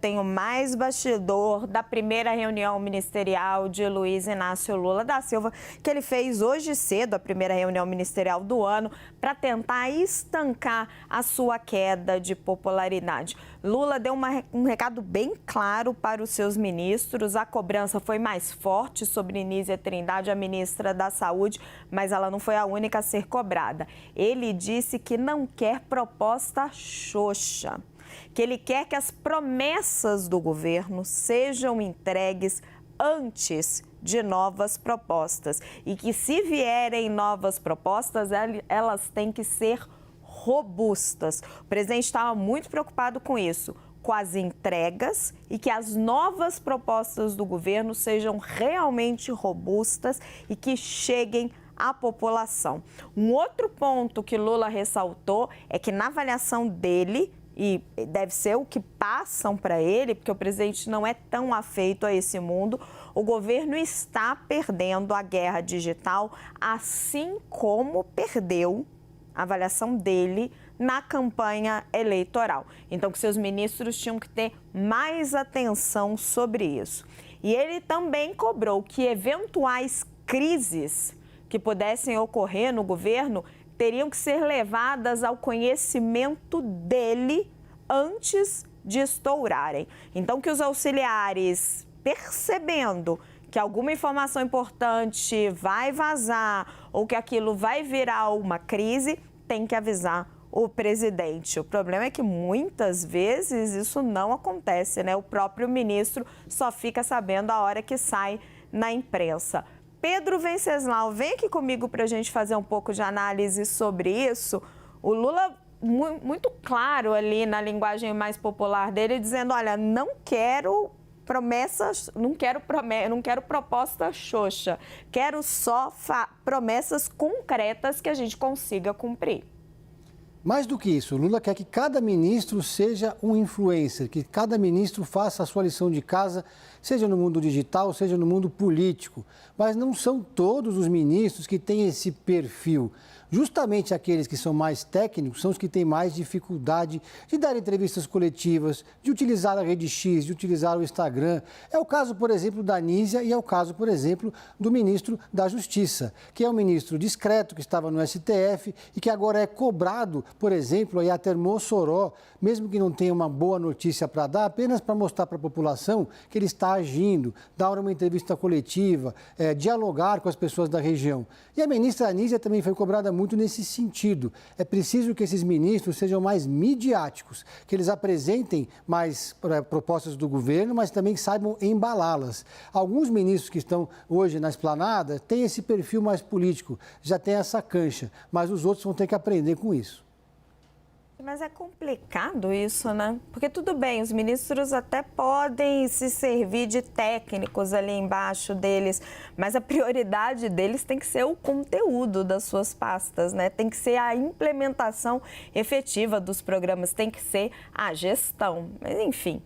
Tenho mais bastidor da primeira reunião ministerial de Luiz Inácio Lula da Silva, que ele fez hoje cedo, a primeira reunião ministerial do ano, para tentar estancar a sua queda de popularidade. Lula deu um recado bem claro para os seus ministros. A cobrança foi mais forte sobre Nízia Trindade, a ministra da Saúde, mas ela não foi a única a ser cobrada. Ele disse que não quer proposta xoxa, que ele quer que as promessas do governo sejam entregues antes de novas propostas e que, se vierem novas propostas, elas têm que ser robustas. O presidente estava muito preocupado com isso, com as entregas, e que as novas propostas do governo sejam realmente robustas e que cheguem à população. Um outro ponto que Lula ressaltou é que, na avaliação dele, e deve ser o que passam para ele, porque o presidente não é tão afeito a esse mundo, o governo está perdendo a guerra digital, assim como perdeu a avaliação dele na campanha eleitoral. Então, que seus ministros tinham que ter mais atenção sobre isso. E ele também cobrou que eventuais crises que pudessem ocorrer no governo teriam que ser levadas ao conhecimento dele antes de estourarem. Então, que os auxiliares, percebendo que alguma informação importante vai vazar ou que aquilo vai virar uma crise, tem que avisar o presidente. O problema é que muitas vezes isso não acontece, né? O próprio ministro só fica sabendo a hora que sai na imprensa. Pedro Venceslau, vem aqui comigo para a gente fazer um pouco de análise sobre isso. O Lula, muito claro ali na linguagem mais popular dele, dizendo, olha, não quero promessas, não quero proposta xoxa, quero só promessas concretas que a gente consiga cumprir. Mais do que isso, Lula quer que cada ministro seja um influencer, que cada ministro faça a sua lição de casa, seja no mundo digital, seja no mundo político. Mas não são todos os ministros que têm esse perfil. Justamente aqueles que são mais técnicos são os que têm mais dificuldade de dar entrevistas coletivas, de utilizar a rede X, de utilizar o Instagram. É o caso, por exemplo, da Nízia e é o caso, por exemplo, do ministro da Justiça, que é um ministro discreto, que estava no STF e que agora é cobrado, por exemplo, até Mossoró, mesmo que não tenha uma boa notícia para dar, apenas para mostrar para a população que ele está agindo, dar uma entrevista coletiva, dialogar com as pessoas da região. E a ministra Anísia também foi cobrada muito nesse sentido. É preciso que esses ministros sejam mais midiáticos, que eles apresentem mais propostas do governo, mas também que saibam embalá-las. Alguns ministros que estão hoje na esplanada têm esse perfil mais político, já tem essa cancha, mas os outros vão ter que aprender com isso. Mas é complicado isso, né? Porque tudo bem, os ministros até podem se servir de técnicos ali embaixo deles, mas a prioridade deles tem que ser o conteúdo das suas pastas, né? Tem que ser a implementação efetiva dos programas, tem que ser a gestão. Mas, enfim,